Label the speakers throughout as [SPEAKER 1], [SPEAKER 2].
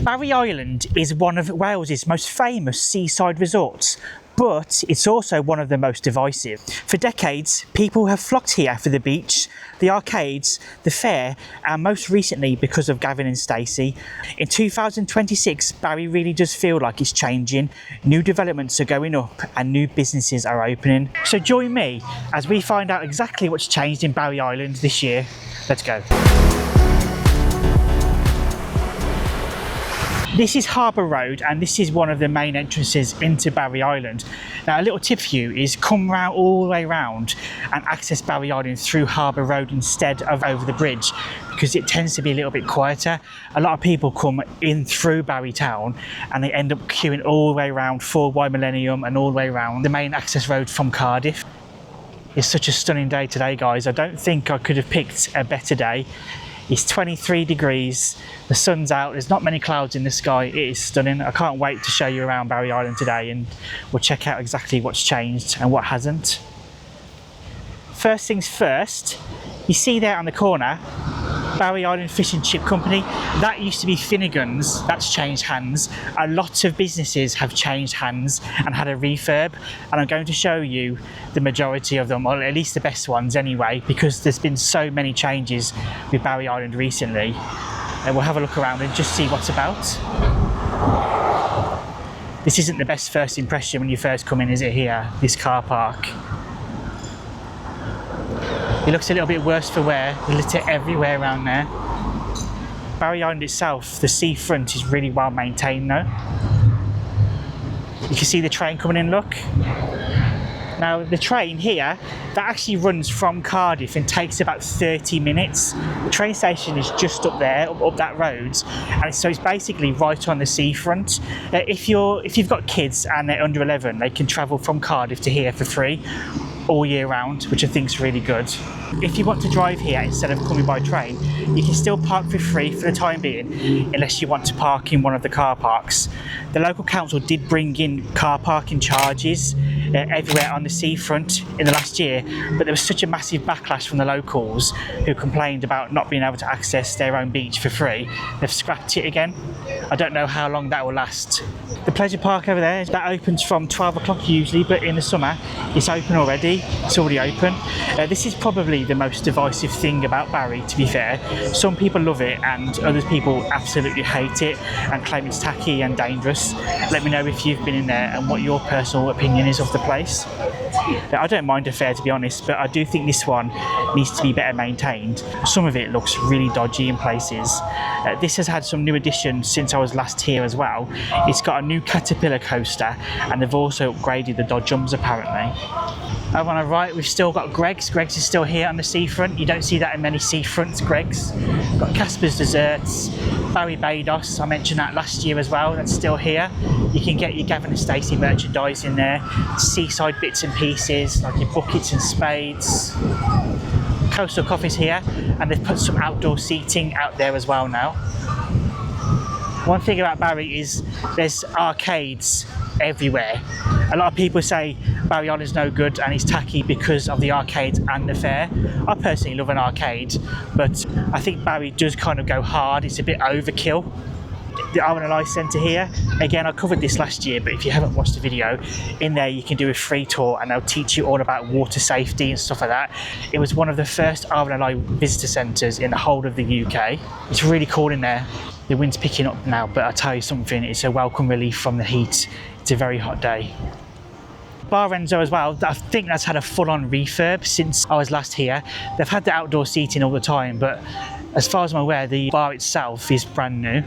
[SPEAKER 1] Barry Island is one of Wales's most famous seaside resorts, but it's also one of the most divisive. For decades, people have flocked here for the beach, the arcades, the fair, and most recently because of Gavin and Stacey. In 2026, Barry really does feel like it's changing. New developments are going up and new businesses are opening. So join me as we find out exactly what's changed in Barry Island this year. Let's go. This is Harbour Road and this is one of the main entrances into Barry Island. Now a little tip for you is come round all the way round and access Barry Island through Harbour Road instead of over the bridge, because it tends to be a little bit quieter. A lot of people come in through Barry Town and they end up queuing all the way around 4Y Millennium and all the way around the main access road from Cardiff. It's such a stunning day today, guys. I don't think I could have picked a better day. It's 23 degrees, the sun's out, there's not many clouds in the sky. It is stunning. I can't wait to show you around Barry Island today and we'll check out exactly what's changed and what hasn't. First things first, you see there on the corner, Barry Island Fish and Chip Company. That used to be Finnegan's, that's changed hands. A lot of businesses have changed hands and had a refurb, and I'm going to show you the majority of them, or at least the best ones anyway, because there's been so many changes with Barry Island recently. And we'll have a look around and just see what's about. This isn't the best first impression when you first come in, is it here, this car park? It looks a little bit worse for wear, the litter everywhere around there. Barry Island itself, the seafront is really well maintained though. You can see the train coming in, look. Now the train here, that actually runs from Cardiff and takes about 30 minutes. The train station is just up there, up that road, and so it's basically right on the seafront. If you've got kids and they're under 11, they can travel from Cardiff to here for free all year round, which I think is really good. If you want to drive here instead of coming by train, you can still park for free for the time being, unless you want to park in one of the car parks. The local council did bring in car parking charges everywhere on the seafront in the last year, but there was such a massive backlash from the locals who complained about not being able to access their own beach for free. They've scrapped it again. I don't know how long that will last. The pleasure park over there, that opens from 12 o'clock usually, but in the summer it's open already. It's already open. This is probably the most divisive thing about Barry, to be fair. Some people love it and other people absolutely hate it and claim it's tacky and dangerous. Let me know if you've been in there and what your personal opinion is of the place. I don't mind a fair, to be honest, but I do think this one needs to be better maintained. Some of it looks really dodgy in places. This has had some new additions since I was last here as well. It's got a new Caterpillar coaster and they've also upgraded the dodgems apparently. Over on the right, we've still got Greg's. Greg's is still here on the seafront. You don't see that in many seafronts, Greg's. Got Casper's Desserts, Barry Bados, I mentioned that last year as well, that's still here. You can get your Gavin and Stacey merchandise in there, Seaside bits and pieces, like your buckets and spades. Coastal Coffee's here, and they've put some outdoor seating out there as well now. One thing about Barry is there's arcades everywhere. A lot of people say Barry Island's no good and it's tacky because of the arcades and the fair. I personally love an arcade, but I think Barry does kind of go hard. It's a bit overkill. The R&LI Centre here, again I covered this last year, but if you haven't watched the video, in there you can do a free tour and they'll teach you all about water safety and stuff like that. It was one of the first R&LI visitor centres in the whole of the UK. It's really cool in there. The wind's picking up now, but I'll tell you something, it's a welcome relief from the heat. It's a very hot day. Bar Renzo as well, I think that's had a full-on refurb since I was last here. They've had the outdoor seating all the time, but as far as I'm aware, the bar itself is brand new.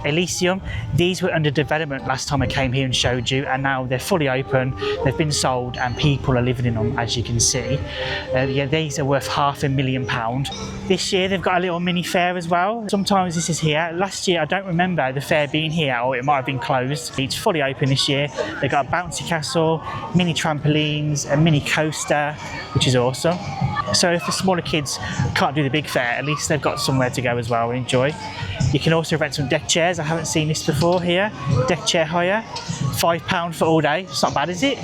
[SPEAKER 1] Elysium, these were under development last time I came here and showed you, and now they're fully open, they've been sold and people are living in them, as you can see. Yeah, these are worth £500,000. This year they've got a little mini fair as well. Sometimes this is here. Last year I don't remember the fair being here, or it might have been closed. It's fully open this year. They've got a bouncy castle, mini trampolines, a mini coaster, which is awesome. So if the smaller kids can't do the big fair, at least they've got somewhere to go as well and enjoy. You can also rent some deck chairs. I haven't seen this before here. Deck chair hire, £5 for all day. It's not bad, is it?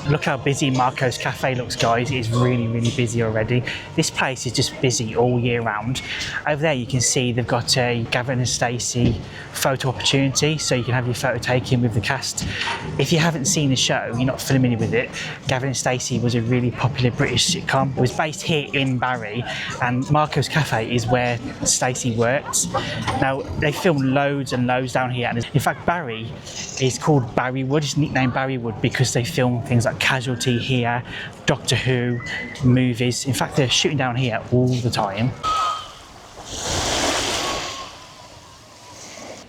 [SPEAKER 1] Look how busy Marco's Café looks, guys. It is really, really busy already. This place is just busy all year round. Over there you can see they've got a Gavin and Stacey photo opportunity, so you can have your photo taken with the cast. If you haven't seen the show, you're not familiar with it, Gavin and Stacey was a really popular British sitcom. It was based here in Barry, and Marco's Café is where Stacey worked. Now, they filmed loads and loads down here, and in fact Barry is called Barrywood. It's nicknamed Barrywood because they film things like Casualty here, Doctor Who, movies. In fact, they're shooting down here all the time.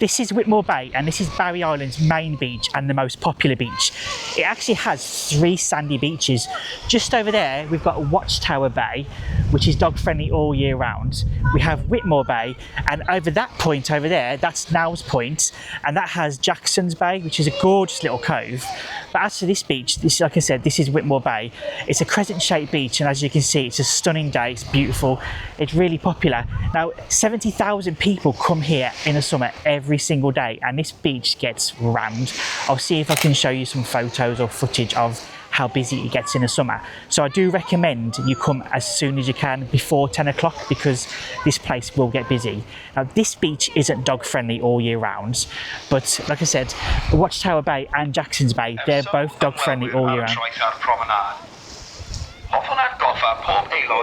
[SPEAKER 1] This is Whitmore Bay, and this is Barry Island's main beach and the most popular beach. It actually has 3 sandy beaches. Just over there, we've got Watchtower Bay, which is dog friendly all year round. We have Whitmore Bay, and over that point over there, that's Now's Point, and that has Jackson's Bay, which is a gorgeous little cove. But as for this beach, this, like I said, this is Whitmore Bay. It's a crescent-shaped beach, and as you can see, it's a stunning day. It's beautiful. It's really popular. Now, 70,000 people come here in the summer every single day, and this beach gets rammed. I'll see if I can show you some photos or footage of how busy it gets in the summer. So I do recommend you come as soon as you can before 10 o'clock because this place will get busy. Now, this beach isn't dog friendly all year round, but like I said, Watchtower Bay and Jackson's Bay, they're both dog friendly all year round.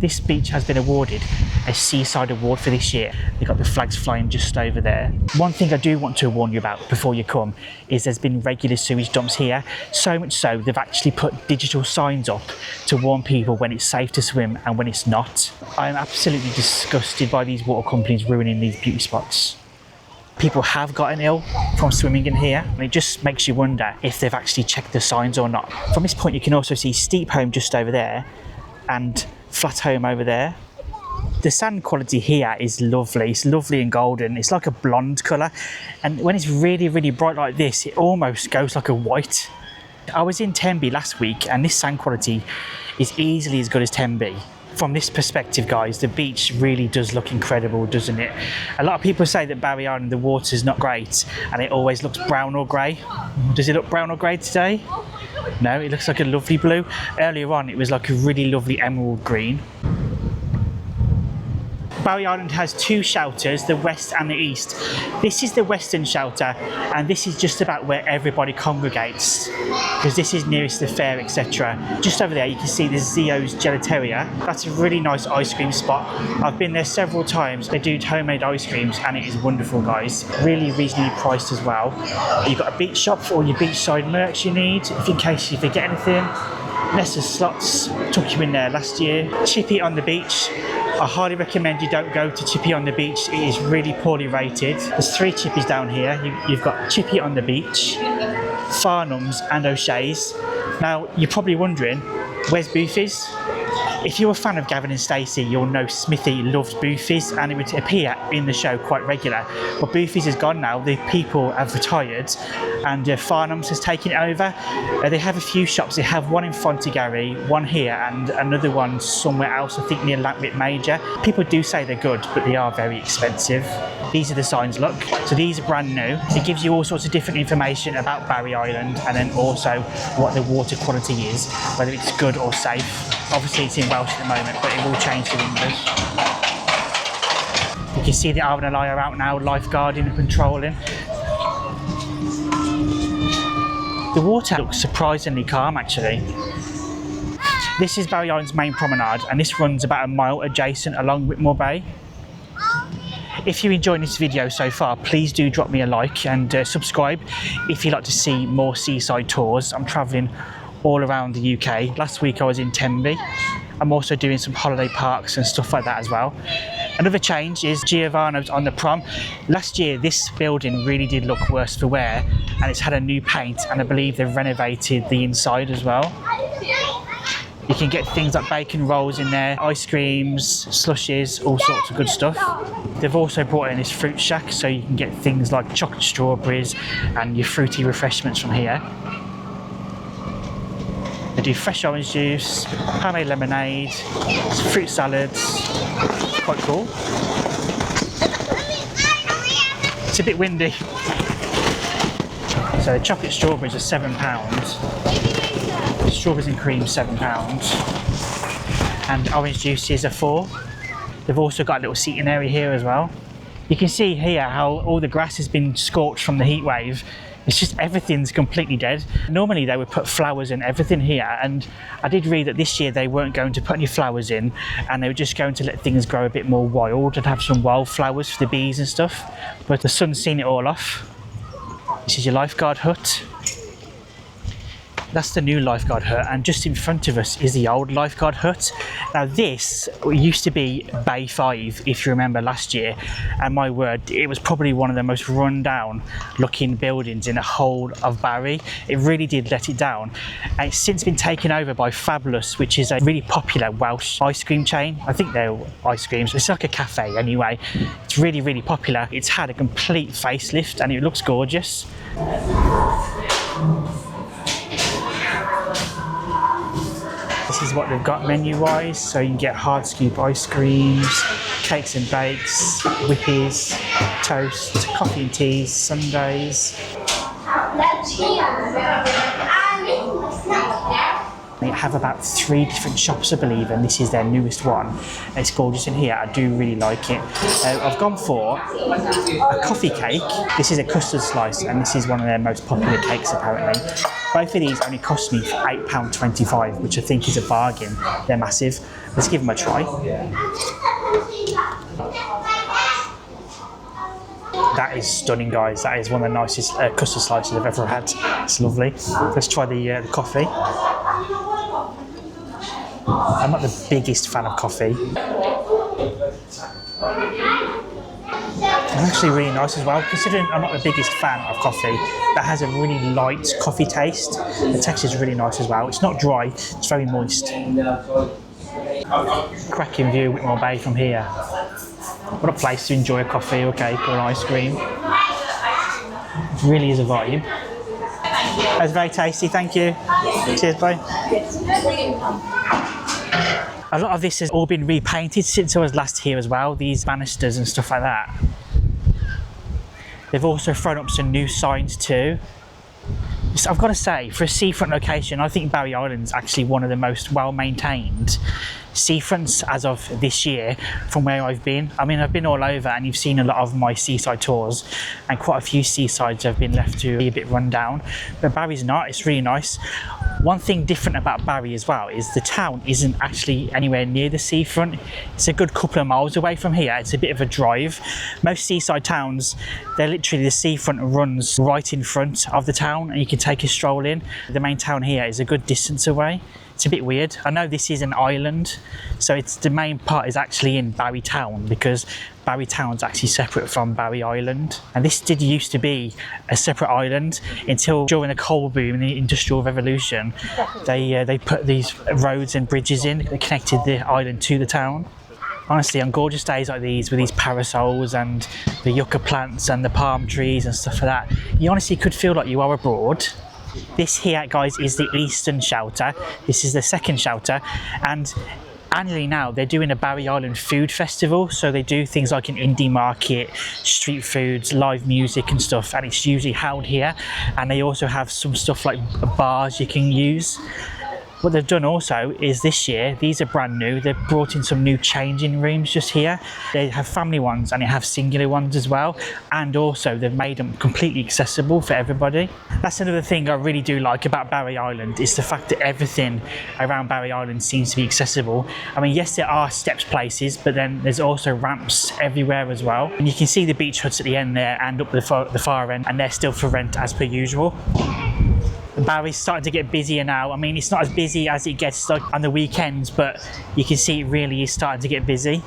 [SPEAKER 1] This beach has been awarded a Seaside award for this year. They've got the flags flying just over there. One thing I do want to warn you about before you come is there's been regular sewage dumps here, so much so they've actually put digital signs up to warn people when it's safe to swim and when it's not. I'm absolutely disgusted by these water companies ruining these beauty spots. People have gotten ill from swimming in here, and it just makes you wonder if they've actually checked the signs or not. From this point you can also see Steep Home just over there and Flat Home over there. The sand quality here is lovely. It's lovely and golden. It's like a blonde colour, and when it's really, really bright like this, it almost goes like a white. I was in Tenby last week, and this sand quality is easily as good as Tenby. From this perspective, guys, the beach really does look incredible, doesn't it? A lot of people say that Barry Island, the water's not great, and it always looks brown or grey. Does it look brown or grey today? No, it looks like a lovely blue. Earlier on, it was like a really lovely emerald green. Barry Island has 2 shelters, the west and the east. This is the western shelter, and this is just about where everybody congregates because this is nearest the fair, etc. Just over there you can see the Zio's Gelateria. That's a really nice ice cream spot. I've been there several times. They do homemade ice creams and it is wonderful, guys. Really reasonably priced as well. You've got a beach shop for all your beachside merch you need, if in case you forget anything. Nessa's Slots took you in there last year. Chippy on the beach. I highly recommend you don't go to Chippy on the beach. It is really poorly rated. There's 3 Chippies down here. You've got Chippy on the beach, Farnham's and O'Shea's. Now, you're probably wondering, where's Boofy's? If you're a fan of Gavin and Stacey, you'll know Smithy loves Boofy's, and it would appear in the show quite regular. But Boofy's is gone now. The people have retired, and Farnham's has taken it over. They have a few shops. They have one in Fontegary, one here, and another one somewhere else, I think near Latwit Major. People do say they're good, but they are very expensive. These are the signs, look. So these are brand new. It gives you all sorts of different information about Barry Island, and then also what the water quality is, whether it's good or safe. Obviously it's in Welsh at the moment, but it will change to English. You can see the Arvanalai are out now, lifeguarding and patrolling. The water looks surprisingly calm, actually. This is Barry Island's main promenade, and this runs about a mile adjacent along Whitmore Bay. If you're enjoying this video so far, please do drop me a like and subscribe if you'd like to see more seaside tours. I'm travelling all around the UK. Last week I was in Tenby. I'm also doing some holiday parks and stuff like that as well. Another change is Giovanni's on the prom. Last year this building really did look worse for wear, and it's had a new paint, and I believe they've renovated the inside as well. You can get things like bacon rolls in there, ice creams, slushes, all sorts of good stuff. They've also brought in this fruit shack, so you can get things like chocolate strawberries and your fruity refreshments from here. They do fresh orange juice, homemade lemonade, fruit salads. Quite cool. It's a bit windy. So the chocolate strawberries are £7. strawberries and cream £7, and orange juices are £4. They've also got a little seating area here as well. You can see here how all the grass has been scorched from the heat wave. It's just everything's completely dead. Normally they would put flowers and everything here, and I did read that this year they weren't going to put any flowers in, and they were just going to let things grow a bit more wild and have some wildflowers for the bees and stuff. But the sun's seen it all off. This is your lifeguard hut. That's the new lifeguard hut, and just in front of us is the old lifeguard hut. Now this used to be Bay 5, if you remember last year, and my word, it was probably one of the most run down looking buildings in the whole of Barry. It really did let it down, and it's since been taken over by Fablas, which is a really popular Welsh ice cream chain. I think they're ice creams, it's like a cafe anyway. It's really, really popular. It's had a complete facelift and it looks gorgeous. This is what they've got menu-wise, so you can get hard scoop ice creams, cakes and bakes, whippies, toast, coffee and teas, sundaes. They have about 3 different shops, I believe, and this is their newest one. It's gorgeous in here. I do really like it. I've gone for a coffee cake. This is a custard slice, and this is one of their most popular cakes, apparently. Both of these only cost me £8.25, which I think is a bargain. They're massive. Let's give them a try. That is stunning, guys. That is one of the nicest custard slices I've ever had. It's lovely. Let's try the coffee. I'm not the biggest fan of coffee. It's actually really nice as well. Considering I'm not the biggest fan of coffee, that has a really light coffee taste. The texture is really nice as well. It's not dry, it's very moist. Cracking view of Whitmore Bay from here. What a place to enjoy a coffee or cake or an ice cream. It really is a vibe. That's very tasty, thank you. Cheers, bye. A lot of this has all been repainted since I was last here as well, these banisters and stuff like that. They've also thrown up some new signs too. So I've got to say, for a seafront location, I think Barry Island's actually one of the most well-maintained seafronts as of this year from where I've been. I mean, I've been all over and you've seen a lot of my seaside tours, and quite a few seasides have been left to be a bit run down, but Barry's not. It's really nice. One thing different about Barry as well is the town isn't actually anywhere near the seafront. It's a good couple of miles away from here. It's a bit of a drive. Most seaside towns, they're literally, the seafront runs right in front of the town and you can take a stroll in. The main town here is a good distance away. It's a bit weird. I know this is an island, so it's the main part is actually in Barry Town, because Barry Town's actually separate from Barry Island. And this did used to be a separate island until during the coal boom and the Industrial Revolution, they put these roads and bridges in that connected the island to the town. Honestly, on gorgeous days like these, with these parasols and the yucca plants and the palm trees and stuff like that, you honestly could feel like you are abroad. This here, guys, is the Eastern Shelter. This is the second shelter, and annually now they're doing a Barry Island food festival, so they do things like an indie market, street foods, live music and stuff, and it's usually held here. And they also have some stuff like bars you can use. What they've done also is this year, these are brand new, they've brought in some new changing rooms just here. They have family ones and they have singular ones as well, and also they've made them completely accessible for everybody. That's another thing I really do like about Barry Island, is the fact that everything around Barry Island seems to be accessible. I mean, yes, there are steps places, but then there's also ramps everywhere as well. And you can see the beach huts at the end there and up the far end, and they're still for rent as per usual. Barry's starting to get busier now. I mean, it's not as busy as it gets like on the weekends, but you can see it really is starting to get busy.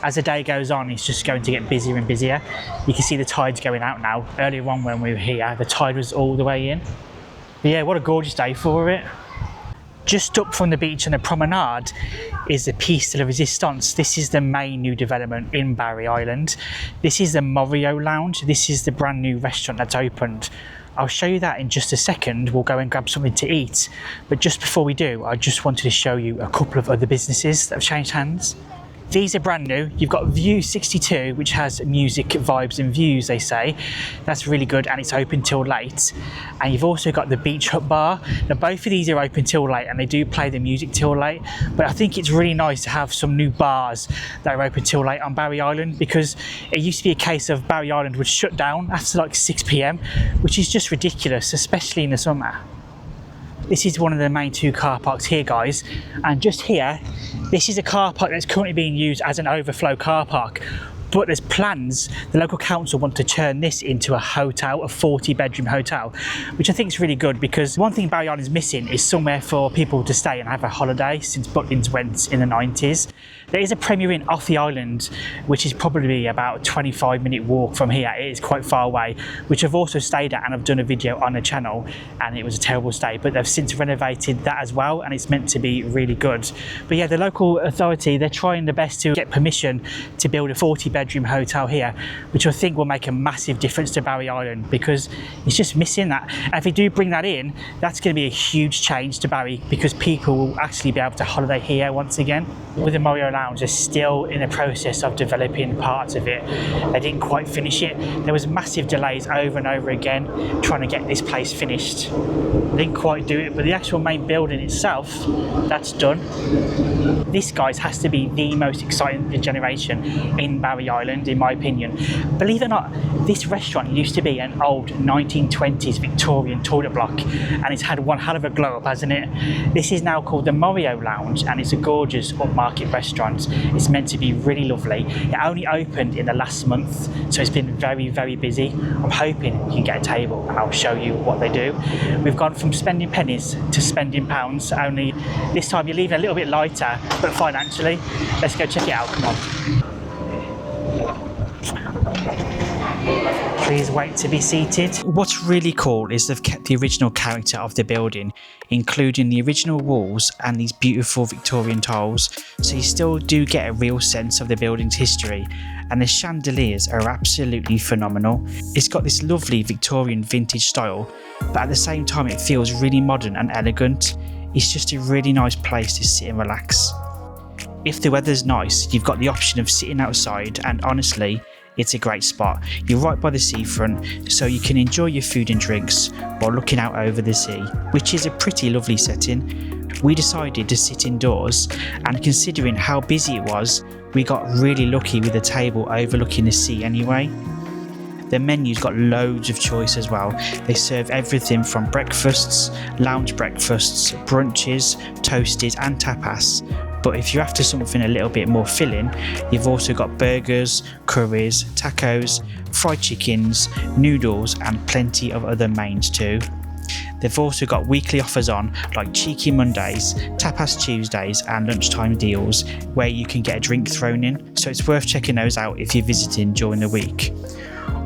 [SPEAKER 1] As the day goes on, it's just going to get busier and busier. You can see the tide's going out now. Earlier on when we were here, the tide was all the way in. But yeah, what a gorgeous day for it. Just up from the beach and the promenade is the Piece de la Resistance. This is the main new development in Barry Island. This is the Morio Lounge. This is the brand new restaurant that's opened. I'll show you that in just a second. We'll go and grab something to eat. But just before we do, I just wanted to show you a couple of other businesses that have changed hands. These are brand new. You've got View 62, which has music, vibes and views, they say. That's really good, and it's open till late. And you've also got the Beach Hut Bar. Now both of these are open till late, and they do play the music till late, but I think it's really nice to have some new bars that are open till late on Barry Island, because it used to be a case of Barry Island would shut down after like 6 p.m, which is just ridiculous, especially in the summer. This is one of the main two car parks here, guys, and just here, this is a car park that's currently being used as an overflow car park. But there's plans, the local council want to turn this into a hotel, a 40-bedroom hotel, which I think is really good, because one thing Barry Island is missing is somewhere for people to stay and have a holiday since Butlins went in the 90s. There is a Premier Inn off the island, which is probably about a 25-minute walk from here. It is quite far away, which I've also stayed at, and I've done a video on the channel, and it was a terrible stay, but they've since renovated that as well, and it's meant to be really good. But yeah, the local authority, they're trying their best to get permission to build a 40-bedroom hotel here, which I think will make a massive difference to Barry Island, because it's just missing that. And if they do bring that in, that's going to be a huge change to Barry, because people will actually be able to holiday here once again. With the Morio Lounge, they're still in the process of developing parts of it. They didn't quite finish it. There was massive delays over and over again trying to get this place finished. They didn't quite do it, but the actual main building itself, that's done. This, guys, has to be the most exciting generation in Barry Island, in my opinion. Believe it or not, this restaurant used to be an old 1920s Victorian toilet block, and it's had one hell of a glow up, hasn't it? This is now called the Morio Lounge, and it's a gorgeous upmarket restaurant. It's meant to be really lovely. It only opened in the last month, so it's been very, very busy. I'm hoping we can get a table, and I'll show you what they do. We've gone from spending pennies to spending pounds, only this time you're leaving a little bit lighter, but financially. Let's go check it out, come on. Please wait to be seated. What's really cool is they've kept the original character of the building, including the original walls and these beautiful Victorian tiles, so you still do get a real sense of the building's history. And the chandeliers are absolutely phenomenal. It's got this lovely Victorian vintage style, but at the same time it feels really modern and elegant. It's just a really nice place to sit and relax. If the weather's nice, you've got the option of sitting outside, and honestly, it's a great spot. You're right by the seafront, so you can enjoy your food and drinks while looking out over the sea, which is a pretty lovely setting. We decided to sit indoors, and considering how busy it was, we got really lucky with a table overlooking the sea anyway. The menu's got loads of choice as well. They serve everything from breakfasts, lounge breakfasts, brunches, toasties and tapas. But if you're after something a little bit more filling, you've also got burgers, curries, tacos, fried chickens, noodles and plenty of other mains too. They've also got weekly offers on, like Cheeky Mondays, Tapas Tuesdays and lunchtime deals, where you can get a drink thrown in, so it's worth checking those out if you're visiting during the week.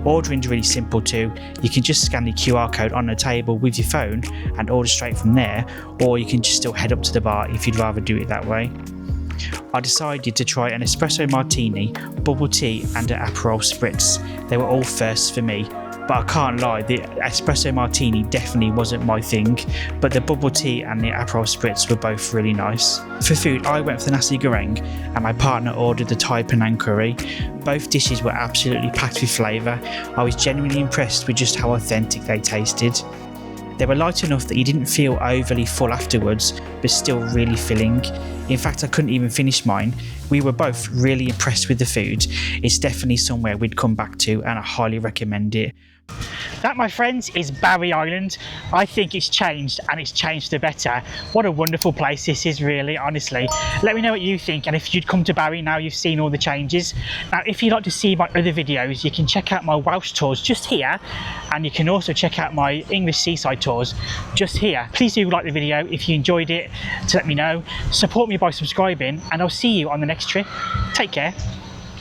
[SPEAKER 1] Ordering's really simple too. You can just scan the QR code on the table with your phone and order straight from there, or you can just still head up to the bar if you'd rather do it that way. I decided to try an espresso martini, bubble tea and an Aperol spritz. They were all firsts for me, but I can't lie, the espresso martini definitely wasn't my thing, but the bubble tea and the Aperol spritz were both really nice. For food, I went for the nasi goreng and my partner ordered the Thai Penang curry. Both dishes were absolutely packed with flavour. I was genuinely impressed with just how authentic they tasted. They were light enough that you didn't feel overly full afterwards, but still really filling. In fact, I couldn't even finish mine. We were both really impressed with the food. It's definitely somewhere we'd come back to, and I highly recommend it. That, my friends, is Barry Island. I think it's changed, and it's changed for better. What a wonderful place this is, really, honestly. Let me know what you think, and if you'd come to Barry now you've seen all the changes. Now, if you'd like to see my other videos, you can check out my Welsh tours just here, and you can also check out my English seaside tours just here. Please do like the video if you enjoyed it, to let me know. Support me by subscribing, and I'll see you on the next trip. Take care.